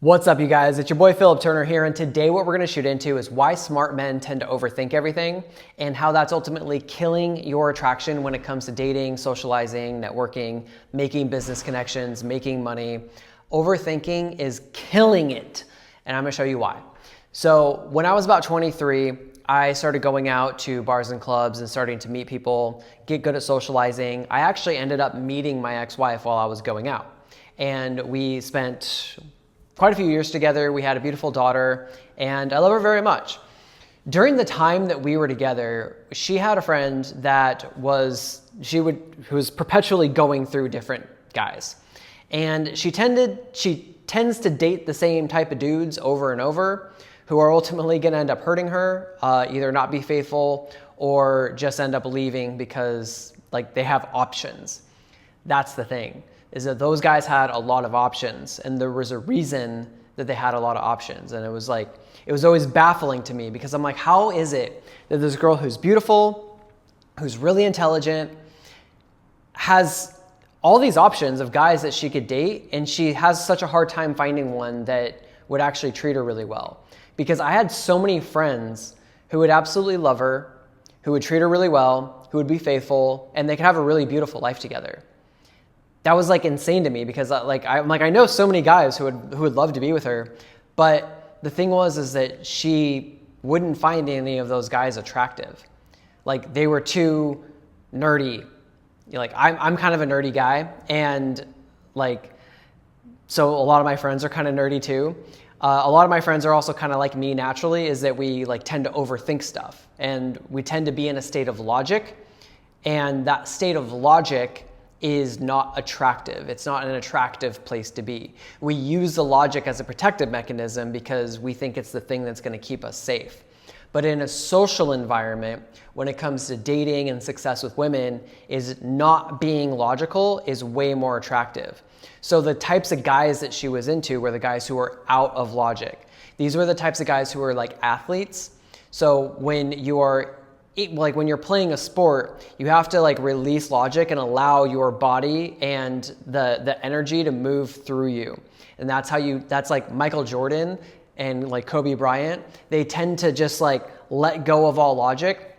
What's up, you guys? It's your boy Philip Turner here, and today what we're going to shoot into is why smart men tend to overthink everything and how that's ultimately killing your attraction when it comes to dating, socializing, networking, making business connections, making money. Overthinking is killing it, and I'm going to show you why. So when I was about 23, I started going out to bars and clubs and starting to meet people, get good at socializing. I actually ended up meeting my ex-wife while I was going out, and we spent quite a few years together. We had a beautiful daughter, and I love her very much. During the time that we were together, she had a friend that who was perpetually going through different guys. And she tends to date the same type of dudes over and over who are ultimately going to end up hurting her, either not be faithful or just end up leaving because they have options. That's the thing. Is that those guys had a lot of options, and there was a reason that they had a lot of options. And it was always baffling to me because I'm like, how is it that this girl who's beautiful, who's really intelligent, has all these options of guys that she could date, and she has such a hard time finding one that would actually treat her really well? Because I had so many friends who would absolutely love her, who would treat her really well, who would be faithful, and they could have a really beautiful life together. That was insane to me because I know so many guys who would love to be with her, but the thing is that she wouldn't find any of those guys attractive. They were too nerdy. I'm kind of a nerdy guy, and so a lot of my friends are kind of nerdy too. A lot of my friends are also kind of like me naturally, is that we tend to overthink stuff, and we tend to be in a state of logic, and that state of logic is not attractive. It's not an attractive place to be. We use the logic as a protective mechanism because we think it's the thing that's going to keep us safe. But in a social environment, when it comes to dating and success with women, is not being logical is way more attractive. So the types of guys that she was into were the guys who were out of logic. These were the types of guys who were like athletes. So when when you're playing a sport, you have to release logic and allow your body and the energy to move through you. And that's like Michael Jordan and Kobe Bryant. They tend to just let go of all logic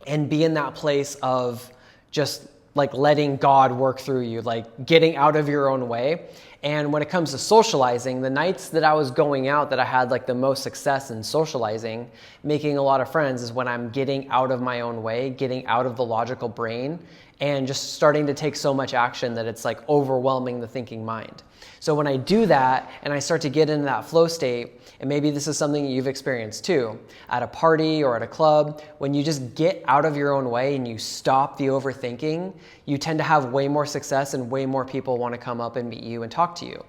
and be in that place of just letting God work through you, getting out of your own way. And when it comes to socializing, the nights that I was going out that I had the most success in socializing, making a lot of friends, is when I'm getting out of my own way, getting out of the logical brain, and just starting to take so much action that it's overwhelming the thinking mind. So when I do that and I start to get into that flow state, and maybe this is something you've experienced too, at a party or at a club, when you just get out of your own way and you stop the overthinking, you tend to have way more success and way more people want to come up and meet you and talk to you.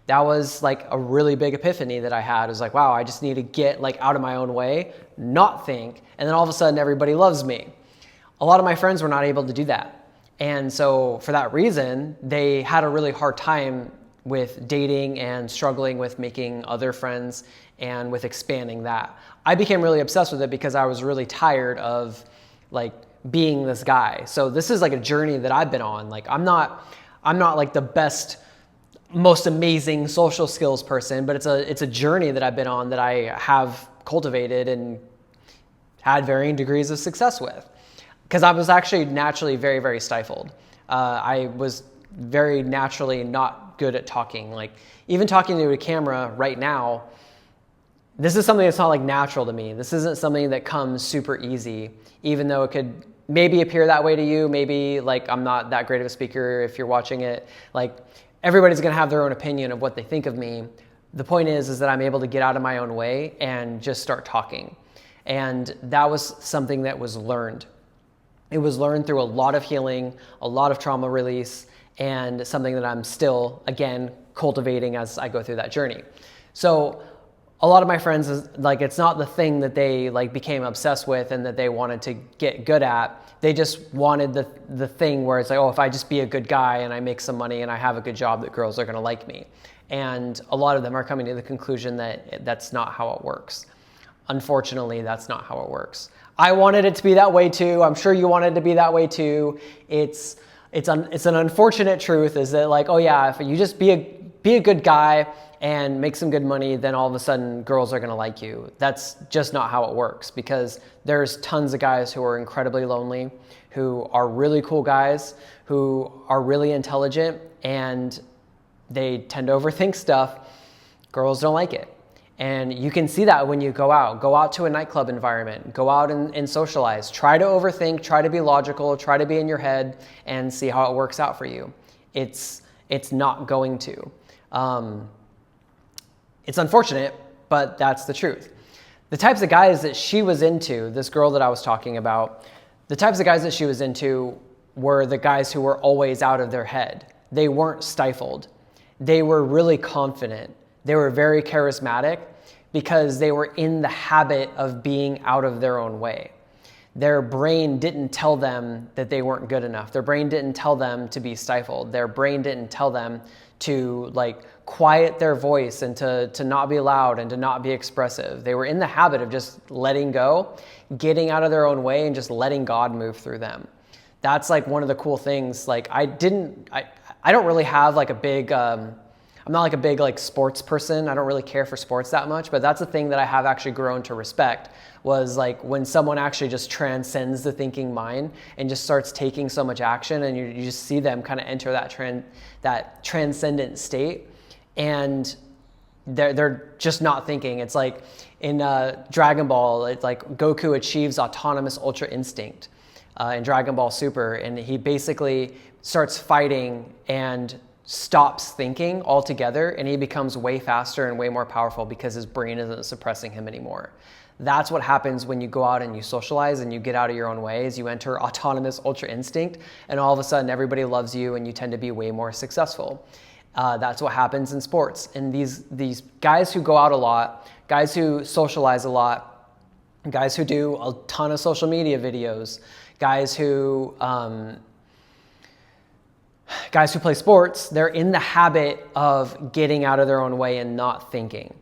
That was a really big epiphany that I had. It was wow, I just need to get out of my own way, not think, and then all of a sudden everybody loves me. A lot of my friends were not able to do that. And so for that reason, they had a really hard time with dating and struggling with making other friends and with expanding that. I became really obsessed with it because I was really tired of being this guy. So this is a journey that I've been on. I'm not the best, most amazing social skills person, but it's a journey that I've been on that I have cultivated and had varying degrees of success with. Because I was actually naturally very, very stifled. I was very naturally not good at talking. Even talking to a camera right now, this is something that's not natural to me. This isn't something that comes super easy, even though it could maybe appear that way to you. Maybe I'm not that great of a speaker if you're watching it. Everybody's gonna have their own opinion of what they think of me. The point is that I'm able to get out of my own way and just start talking. And that was something that was learned. It was learned through a lot of healing, a lot of trauma release, and something that I'm still, again, cultivating as I go through that journey. So a lot of my friends, it's not the thing that they became obsessed with and that they wanted to get good at. They just wanted the thing where it's if I just be a good guy and I make some money and I have a good job, that girls are gonna like me. And a lot of them are coming to the conclusion that that's not how it works. Unfortunately, that's not how it works. I wanted it to be that way too. I'm sure you wanted it to be that way too. It's an unfortunate truth is that oh yeah, if you just be be a good guy and make some good money, then all of a sudden girls are going to like you. That's just not how it works, because there's tons of guys who are incredibly lonely, who are really cool guys, who are really intelligent, and they tend to overthink stuff. Girls don't like it. And you can see that when you go out to a nightclub environment, go out and socialize, try to overthink, try to be logical, try to be in your head, and see how it works out for you. It's not going to. It's unfortunate, but that's the truth. The types of guys that she was into, this girl that I was talking about, the types of guys that she was into were the guys who were always out of their head. They weren't stifled. They were really confident. They were very charismatic because they were in the habit of being out of their own way. Their brain didn't tell them that they weren't good enough. Their brain didn't tell them to be stifled. Their brain didn't tell them to quiet their voice and to not be loud and to not be expressive. They were in the habit of just letting go, getting out of their own way, and just letting God move through them. That's one of the cool things. I don't really have a big, I'm not a big sports person. I don't really care for sports that much, but that's a thing that I have actually grown to respect, was when someone actually just transcends the thinking mind and just starts taking so much action, and you just see them kind of enter that transcendent state, and they're just not thinking. It's like in Dragon Ball, it's Goku achieves autonomous ultra instinct in Dragon Ball Super, and he basically starts fighting and stops thinking altogether, and he becomes way faster and way more powerful because his brain isn't suppressing him anymore. That's what happens when you go out and you socialize and you get out of your own ways. You enter autonomous ultra instinct, and all of a sudden everybody loves you and you tend to be way more successful. That's what happens in sports. And these guys who go out a lot, guys who socialize a lot, guys who do a ton of social media videos, guys who play sports, they're in the habit of getting out of their own way and not thinking.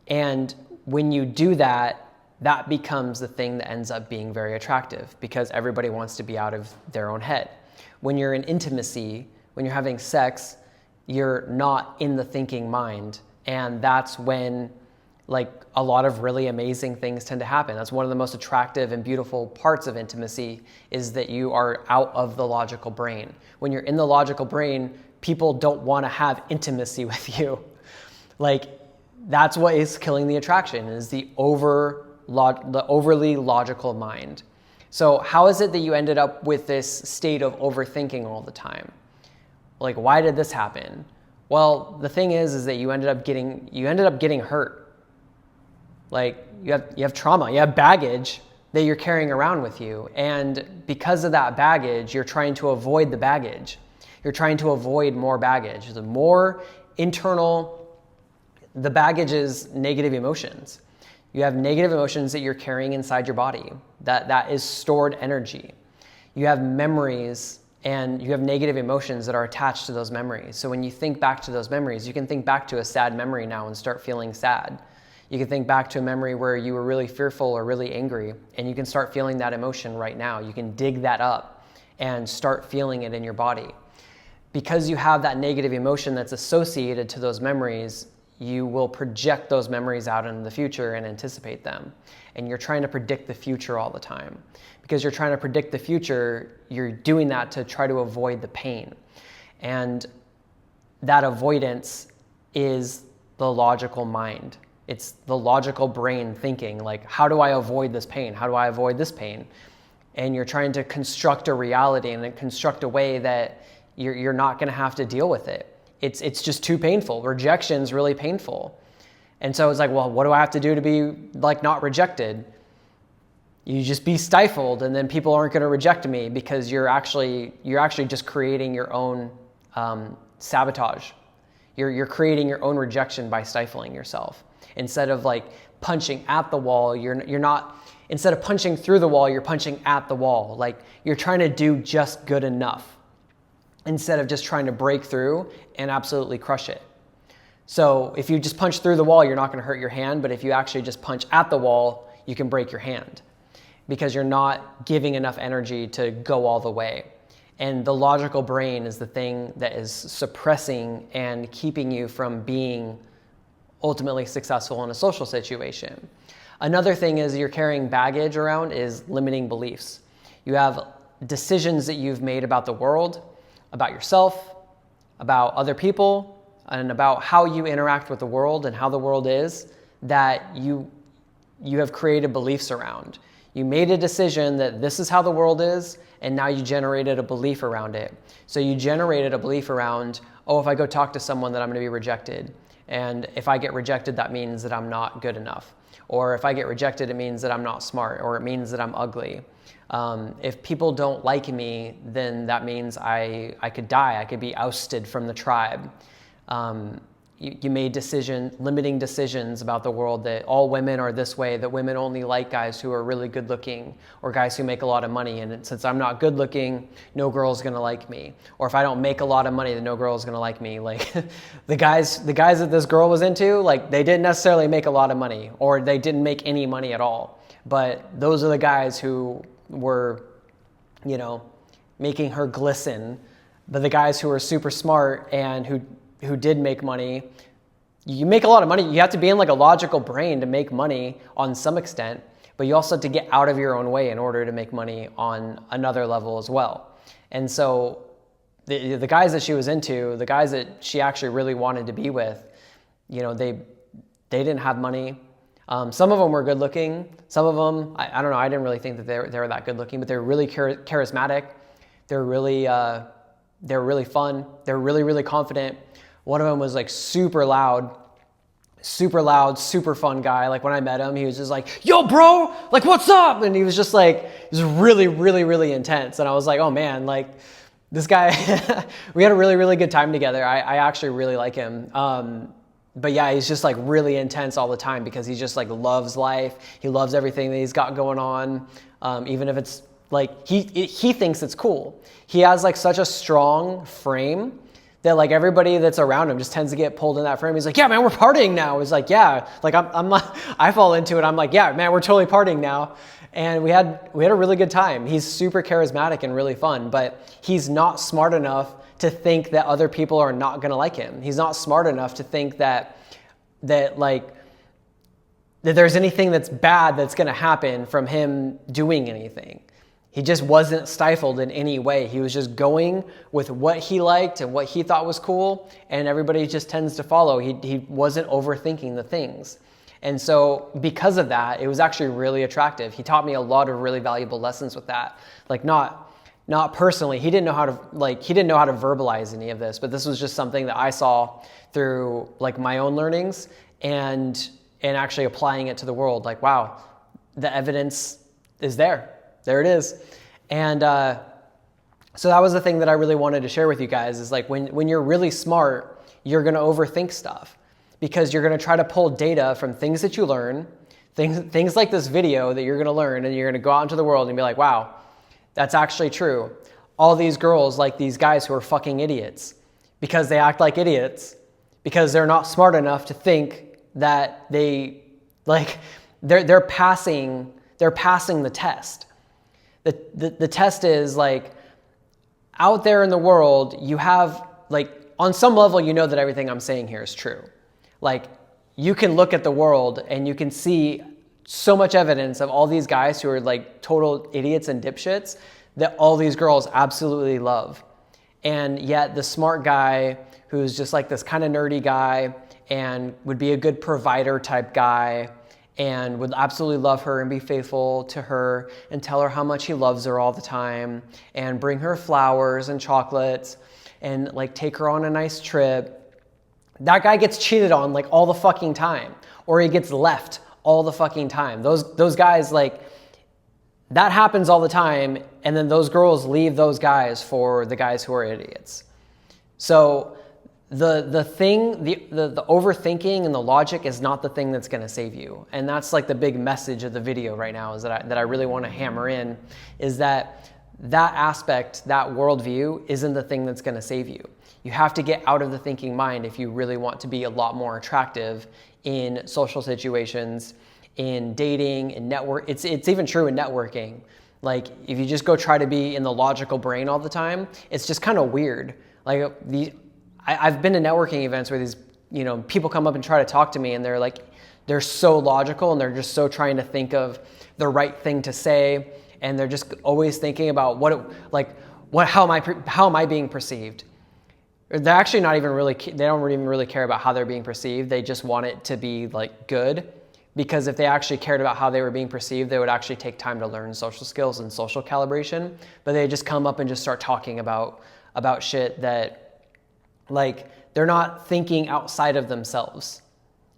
And when you do that, that becomes the thing that ends up being very attractive, because everybody wants to be out of their own head. When you're in intimacy, when you're having sex, you're not in the thinking mind. And that's when a lot of really amazing things tend to happen. That's one of the most attractive and beautiful parts of intimacy, is that you are out of the logical brain. When you're in the logical brain, people don't want to have intimacy with you. That's what is killing the attraction, is the overly logical mind. So how is it that you ended up with this state of overthinking all the time? Why did this happen? Well, the thing is that you ended up getting hurt. You have trauma, you have baggage that you're carrying around with you. And because of that baggage, you're trying to avoid the baggage. You're trying to avoid more baggage. The more internal, the baggage is negative emotions. You have negative emotions that you're carrying inside your body. That is stored energy. You have memories, and you have negative emotions that are attached to those memories. So when you think back to those memories, you can think back to a sad memory now and start feeling sad. You can think back to a memory where you were really fearful or really angry, and you can start feeling that emotion right now. You can dig that up and start feeling it in your body. Because you have that negative emotion that's associated to those memories, you will project those memories out into the future and anticipate them. And you're trying to predict the future all the time. Because you're trying to predict the future, you're doing that to try to avoid the pain. And that avoidance is the logical mind. It's the logical brain thinking, how do I avoid this pain? How do I avoid this pain? And you're trying to construct a reality and then construct a way that you're not going to have to deal with it. It's just too painful. Rejection's really painful. And so it's well, what do I have to do to be not rejected? You just be stifled, and then people aren't going to reject me, because you're actually just creating your own sabotage. You're creating your own rejection by stifling yourself. Instead of punching at the wall, you're not. Instead of punching through the wall, you're punching at the wall. You're trying to do just good enough, instead of just trying to break through and absolutely crush it. So if you just punch through the wall, you're not going to hurt your hand, but if you actually just punch at the wall, you can break your hand, because you're not giving enough energy to go all the way. And the logical brain is the thing that is suppressing and keeping you from being ultimately successful in a social situation. Another thing is you're carrying baggage around is limiting beliefs. You have decisions that you've made about the world, about yourself, about other people, and about how you interact with the world and how the world is, that you have created beliefs around. You made a decision that this is how the world is, and now you generated a belief around it. So you generated a belief around, oh, if I go talk to someone, that I'm going to be rejected. And if I get rejected, that means that I'm not good enough. Or if I get rejected, it means that I'm not smart, or it means that I'm ugly. If people don't like me, then that means I could die. I could be ousted from the tribe. You made limiting decisions about the world, that all women are this way, that women only like guys who are really good looking, or guys who make a lot of money. And since I'm not good looking, no girl's gonna like me. Or if I don't make a lot of money, then no girl's gonna like me. Like the guys that this girl was into, like they didn't necessarily make a lot of money, or they didn't make any money at all. But those are the guys who were, making her glisten. But the guys who are super smart and who did make money, you make a lot of money. You have to be in like a logical brain to make money on some extent, but you also have to get out of your own way in order to make money on another level as well. And so the guys that she was into, the guys that she actually really wanted to be with, they didn't have money. Some of them were good looking. Some of them, I don't know, I didn't really think that they were that good looking, but they're really charismatic. They're really fun. They're really, really confident. One of them was like super loud, super fun guy. Like when I met him, he was just like, yo bro, like what's up? And he was just like, he was really, really, really intense. And I was like, oh man, like this guy, we had a really, really good time together. I actually really like him. But yeah, he's just like really intense all the time because he just like loves life. He loves everything that he's got going on. Even if it's like, he thinks it's cool. He has like such a strong frame that like everybody that's around him just tends to get pulled in that frame. He's like, yeah, man, we're partying now. It's like, yeah, like I fall into it. I'm like, yeah, man, we're totally partying now. And we had a really good time. He's super charismatic and really fun, but he's not smart enough to think that other people are not going to like him. He's not smart enough to think that there's anything that's bad that's going to happen from him doing anything. He just wasn't stifled in any way. He was just going with what he liked and what he thought was cool, and everybody just tends to follow. He wasn't overthinking the things. And so because of that, it was actually really attractive. He taught me a lot of really valuable lessons with that. Like not personally, he didn't know how to verbalize any of this, but this was just something that I saw through like my own learnings and actually applying it to the world. Like, wow, the evidence is there. There it is. And so that was the thing that I really wanted to share with you guys is like when you're really smart, you're going to overthink stuff because you're going to try to pull data from things that you learn, things like this video that you're going to learn, and you're going to go out into the world and be like, wow, that's actually true. All these girls like these guys who are fucking idiots because they act like idiots because they're not smart enough to think that they're passing the test. The test is like out there in the world, you have like on some level, you know that everything I'm saying here is true. Like you can look at the world and you can see so much evidence of all these guys who are like total idiots and dipshits that all these girls absolutely love. And yet the smart guy who's just like this kind of nerdy guy and would be a good provider type guy and would absolutely love her and be faithful to her and tell her how much he loves her all the time and bring her flowers and chocolates and like take her on a nice trip. That guy gets cheated on like all the fucking time, or he gets left all the fucking time. Those guys, like that happens all the time, and then those girls leave those guys for the guys who are idiots. So the overthinking and the logic is not the thing that's going to save you. And that's like the big message of the video right now is that I really want to hammer in is that aspect, that worldview isn't the thing that's going to save you. You have to get out of the thinking mind if you really want to be a lot more attractive in social situations, in dating, in network. It's even true in networking. Like if you just go try to be in the logical brain all the time, it's just kind of weird. Like I've been to networking events where these, people come up and try to talk to me and they're so logical and they're just so trying to think of the right thing to say. And they're just always thinking about how am I being perceived? They're actually not even really, they don't even really care about how they're being perceived. They just want it to be like good, because if they actually cared about how they were being perceived, they would actually take time to learn social skills and social calibration. But they just come up and just start talking about shit that, like, they're not thinking outside of themselves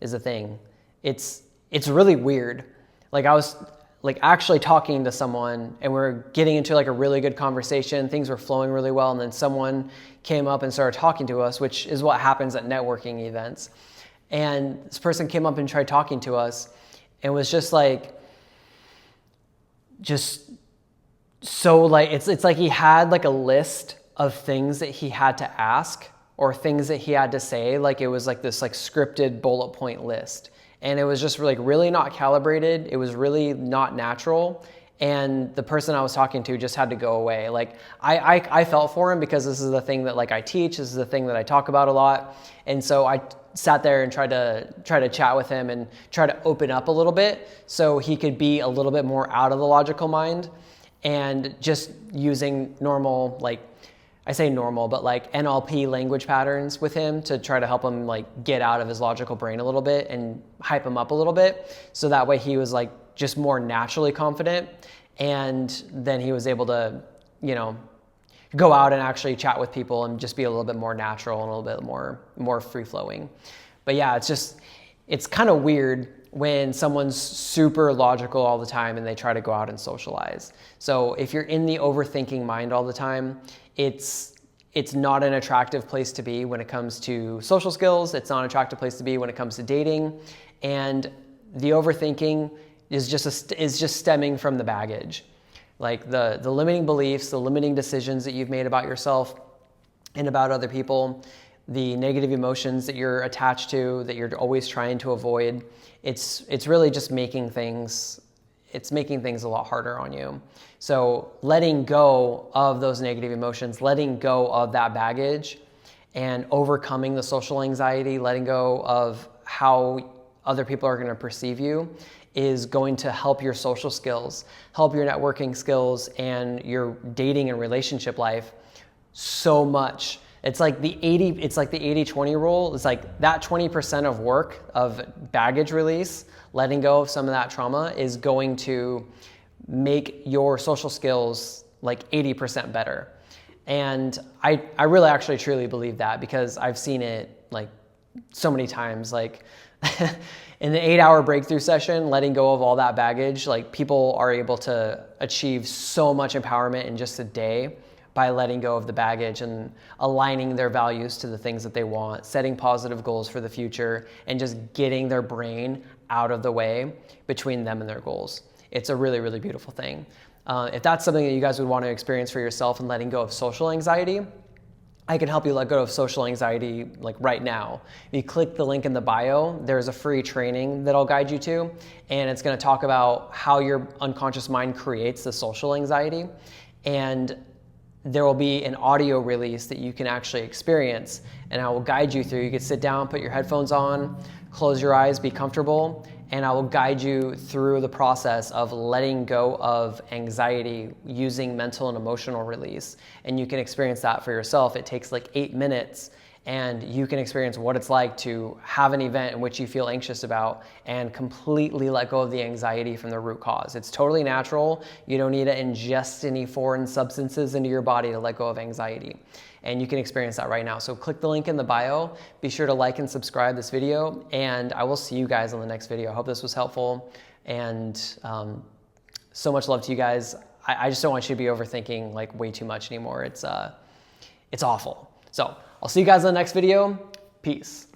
is the thing. It's really weird. Like I was like actually talking to someone and we're getting into like a really good conversation. Things were flowing really well. And then someone came up and started talking to us, which is what happens at networking events. And this person came up and tried talking to us and was just so like, it's like he had like a list of things that he had to ask or things that he had to say. Like it was like this like scripted bullet point list. And it was just like really not calibrated. It was really not natural. And the person I was talking to just had to go away. Like I felt for him because this is the thing that like I teach. This is the thing that I talk about a lot. And so I sat there and tried to chat with him and try to open up a little bit so he could be a little bit more out of the logical mind and just using normal, like I say normal, but like NLP language patterns with him to try to help him like get out of his logical brain a little bit and hype him up a little bit. So that way he was like just more naturally confident. And then he was able to, go out and actually chat with people and just be a little bit more natural and a little bit more free flowing. But yeah, it's kind of weird when someone's super logical all the time and they try to go out and socialize. So if you're in the overthinking mind all the time, it's not an attractive place to be when it comes to social skills. It's not an attractive place to be when it comes to dating. And the overthinking is just stemming from the baggage. Like the limiting beliefs, the limiting decisions that you've made about yourself and about other people, the negative emotions that you're attached to, that you're always trying to avoid. It's really just making things a lot harder on you. So letting go of those negative emotions, letting go of that baggage and overcoming the social anxiety, letting go of how other people are going to perceive you is going to help your social skills, help your networking skills and your dating and relationship life so much. It's like the 80-20 rule. It's like that 20% of work of baggage release, letting go of some of that trauma is going to make your social skills like 80% better. And I really actually truly believe that because I've seen it like so many times. Like in the 8-hour breakthrough session, letting go of all that baggage, like people are able to achieve so much empowerment in just a day by letting go of the baggage and aligning their values to the things that they want, setting positive goals for the future, and just getting their brain out of the way between them and their goals. It's a really, really beautiful thing. If that's something that you guys would want to experience for yourself and letting go of social anxiety, I can help you let go of social anxiety like right now. If you click the link in the bio, there's a free training that I'll guide you to, and it's going to talk about how your unconscious mind creates the social anxiety. And there will be an audio release that you can actually experience, and I will guide you through. You can sit down, put your headphones on, close your eyes, be comfortable, and I will guide you through the process of letting go of anxiety using mental and emotional release. And you can experience that for yourself. It takes like 8 minutes, and you can experience what it's like to have an event in which you feel anxious about and completely let go of the anxiety from the root cause. It's totally natural. You don't need to ingest any foreign substances into your body to let go of anxiety. And you can experience that right now. So click the link in the bio. Be sure to like and subscribe this video, and I will see you guys on the next video. I hope this was helpful, and so much love to you guys. I just don't want you to be overthinking like way too much anymore. It's awful. So I'll see you guys in the next video. Peace.